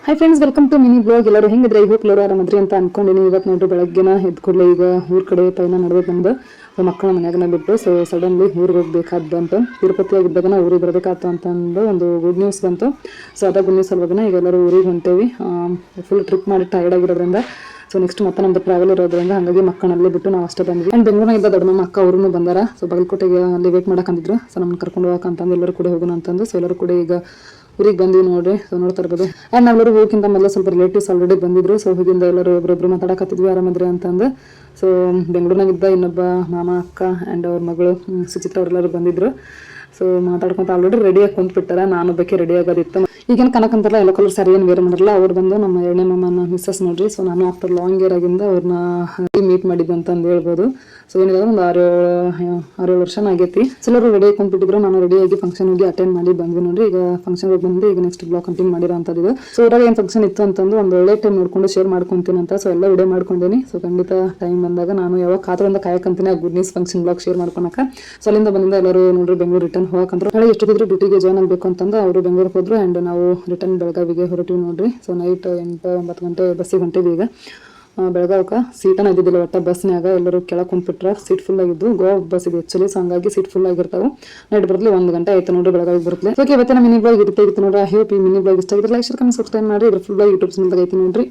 Hi friends, welcome to mini blog. ಎಲ್ಲರೂ ಹೆಂಗಿದ್ರೆ ಈ ಹೋಪ್ ಎಲ್ಲರೂ ಆರಾಮದ್ರಿ ಅಂತ ಅನ್ಕೊಂಡಿನಿ. ಇವತ್ತು ನೋಡ್ರಿ ಬೆಳಗ್ಗೆನ ಎದ್ದು ಕೂಡಲೇ ಈಗ ಊರ್ ಕಡೆ ಪೈನ ನಡೆದು ಬಂದು ಮಕ್ಕಳ ಮನ್ಯಾಗನ ಬಿಟ್ಟು ಸಡನ್ಲಿ ಊರಿಗೆ ಹೋಗ್ಬೇಕಾದ್ದು ಅಂತ ತಿರುಪತಿ ಆಗಿದ್ದಾಗನ ಊರಿಗೆ ಬರಬೇಕಾಯ್ತು ಅಂತಂದು ಒಂದು ಗುಡ್ ನ್ಯೂಸ್ ಬಂತು. ಅದ ಗುಡ್ ನ್ಯೂಸ್ ಅಲ್ವಾಗನ ಈಗ ಎಲ್ಲರೂ ಊರಿಗೆ ಹೊಂಟೇವಿ. ಫುಲ್ ಟ್ರಿಪ್ ಮಾಡಿ ಟೈರ್ಡ್ ಆಗಿರೋದ್ರಿಂದ ನೆಕ್ಸ್ಟ್ ಮತ್ತೆ ನಮ್ದು ಟ್ರಾವೆಲ್ ಇರೋದ್ರಿಂದ ಹಾಗಾಗಿ ಮಕ್ಕಳಲ್ಲಿ ಬಿಟ್ಟು ನಾವು ಅಷ್ಟೇ ಬಂದ್ವಿ. ಅಂಡ್ ಬೆಂಗಳೂರಿನ ಇದ್ದ ದೊಡ್ಡಮ್ಮ ಅಕ್ಕ ಅವ್ರೂ ಬಂದಾರ. ಬಾಗಲಕೋಟೆಗೆ ಅಲ್ಲಿ ವೇಟ್ ಮಾಡಕಂದಿದ್ರು. ನಮ್ಮನ್ನ ಕರ್ಕೊಂಡು ಹೋಗಕ್ಕಂತಂದು ಎಲ್ಲರೂ ಕೂಡ ಹೋಗೋಣ ಅಂತಂದು ಎಲ್ಲರೂ ಕೂಡ ಈಗ ಊರಿಗೆ ಬಂದಿವಿ ನೋಡ್ರಿ. ನೋಡ್ತಾ ಇರ್ಬೋದು. ಆ್ಯಂಡ್ ನಾವೆಲ್ಲರೂ ಹೋಗಿಂತ ಮೊದಲು ಸ್ವಲ್ಪ ರಿಲೇಟಿವ್ಸ್ ಆಲ್ರೆಡಿ ಬಂದಿದ್ರು. ಹೋಗಿಂದ ಎಲ್ಲರೂ ಒಬ್ಬೊಬ್ರು ಮಾತಾಡಕತ್ತಿದ್ವಿ ಆರಾಮದ್ರಿ ಅಂತಂದು. ಬೆಂಗಳೂರಿನಾಗಿದ್ದ ಇನ್ನೊಬ್ಬ ಮಾಮ ಅಕ್ಕ ಆ್ಯಂಡ್ ಅವ್ರ ಮಗಳು ಸುಚಿತ್ರ ಅವರೆಲ್ಲರೂ ಬಂದಿದ್ರು. ಮಾತಾಡ್ಕೊಂತ ಆಲ್ರೆಡಿ ರೆಡಿಯಾಗಿ ಕುಂತ್ಬಿಟ್ಟಾರ. ನಾನು ಬೇಕೆ ರೆಡಿ ಆಗೋದಿತ್ತು. ಈಗೇನು ಕನಕಂತಾರಲ್ಲ ಎಲ್ಲೋ ಕಲರ್ ಸರಿ ಏನು ವೇರ್ ಮಾಡಿರಲ್ಲ. ಅವ್ರು ಬಂದು ನಮ್ಮ ಎರಡನೇ ಮಾಮನ ಮಿಸ್ಸಸ್ ನೋಡ್ರಿ. ನಾನು ಆಫ್ಟರ್ ಲಾಂಗ್ ಇಯರ್ ಆಗಿಂದ ಅವ್ರನ್ನ ಮೀಟ್ ಮಾಡಿದ್ದು ಅಂತಂದು ಹೇಳ್ಬೋದು. ಏನಿದೆ ಒಂದು 6-7 ವರ್ಷನ ಆಗೈತಿ. ಎಲ್ಲರೂ ರೆಡಿ ಆಗಿ ಕುಂತ್ಬಿಟ್ಟಿದ್ರು. ನಾನು ರೆಡಿಯಾಗಿ ಫಂಕ್ಷನ್ ಹೋಗಿ ಅಟೆಂಡ್ ಮಾಡಿ ಬಂದ್ವಿ ನೋಡ್ರಿ. ಈಗ ಫಂಕ್ಷನ್ ಹೋಗಿ ಬಂದು ಈಗ ನೆಕ್ಸ್ಟ್ ಬ್ಲಾಗ್ ಕಂಟಿನ್ಯೂ ಮಾಡಿರೋ ಅಂಥದ್ದು. ಊರಾಗ ಏನು ಫಂಕ್ಷನ್ ಇತ್ತು ಅಂತಂದು ಒಂದು ಒಳ್ಳೆ ಟೈಮ್ ನೋಡ್ಕೊಂಡು ಶೇರ್ ಮಾಡ್ಕೊಂತೀನಿ ಅಂತ ಎಲ್ಲ ವಿಡಿಯೋ ಮಾಡ್ಕೊಂಡೇನಿ. ಖಂಡಿತ ಟೈಮ್ ಬಂದಾಗ ನಾನು ಯಾವಾಗ ಕಾತರಿಂದ ಕಾಯಕಂತೀನಿ ಆ good news function blog share ಮಾಡ್ಕೊಳಕ. ಅಲ್ಲಿಂದ ಬಂದಿಂದ ಎಲ್ಲರೂ ನೋಡ್ರಿ ಬೆಂಗಳೂರು ರಿಟರ್ನ್ ಹೋಗಕಂದ್ರು. ನಾಳೆ ಎಷ್ಟೊತ್ತಿದ್ರು ಡ್ಯೂಟಿಗೆ ಜಾಯ್ನ್ ಆಗಬೇಕು ಅಂತಂದು ಅವರು ಬೆಂಗಳೂರಿಗೆ ಹೋದ್ರು. ಆ್ಯಂಡ್ ನಾವು ರಿಟರ್ನ್ ಬೆಳಗಾವಿಗೆ ಹೊರಟಿವಿ ನೋಡ್ರಿ. ನೈಟ್ 8-9 ಗಂಟೆ ಬಸ್ಸಿಗೆ ಹೊಂಟಿವಿ. ಈಗ ಬೆಳಗಾವಕ್ಕೆ ಸೀಟನ ಇದ್ದಿದ್ದಿಲ್ಲ ಒಟ್ಟ ಬಸ್ನ್ಯಾಗ. ಎಲ್ಲರೂ ಕೆಳಗೆ ಕುಂತ್ಬಿಟ್ರೆ ಸೀಟ್ ಫುಲ್ ಆಗಿದ್ದು. ಗೋವಾ ಬಸ್ ಇದೆ ಆಕ್ಚುಲಿ. ಹಂಗಾಗಿ ಸೀಟ್ ಫುಲ್ ಆಗಿರ್ತಾವೆ. ನೈಟ್ ಬರಲಿ 1 ಗಂಟೆ ಆಯ್ತು ನೋಡ್ರಿ ಬೆಳಗಾವಿಗೆ ಬರಲಿ. ಓಕೆ, ಇವತ್ತಿನ ಮಿನಿ ಬ್ಲಾಗ್ ಇರುತ್ತೆ ನೋಡ್ರಿ. ಐ ಹೋಪ್ ಈ ಮಿನಿ ಬ್ಲಾಗ್ ಇಷ್ಟ ಆಗಿದ್ರೆ ಲೈಕ್, ಶೇರ್, ಕಮೆಂಟ್, ಸಬ್ಸ್ಕ್ರೈಬ್ ಮಾಡಿ. ಇದ್ರ ಫುಲ್ ಬ್ಲಾಗ್ ಯೂಟ್ಯೂಬ್ ಚಾನಲ್ ಐತಿ ನೋಡ್ರಿ.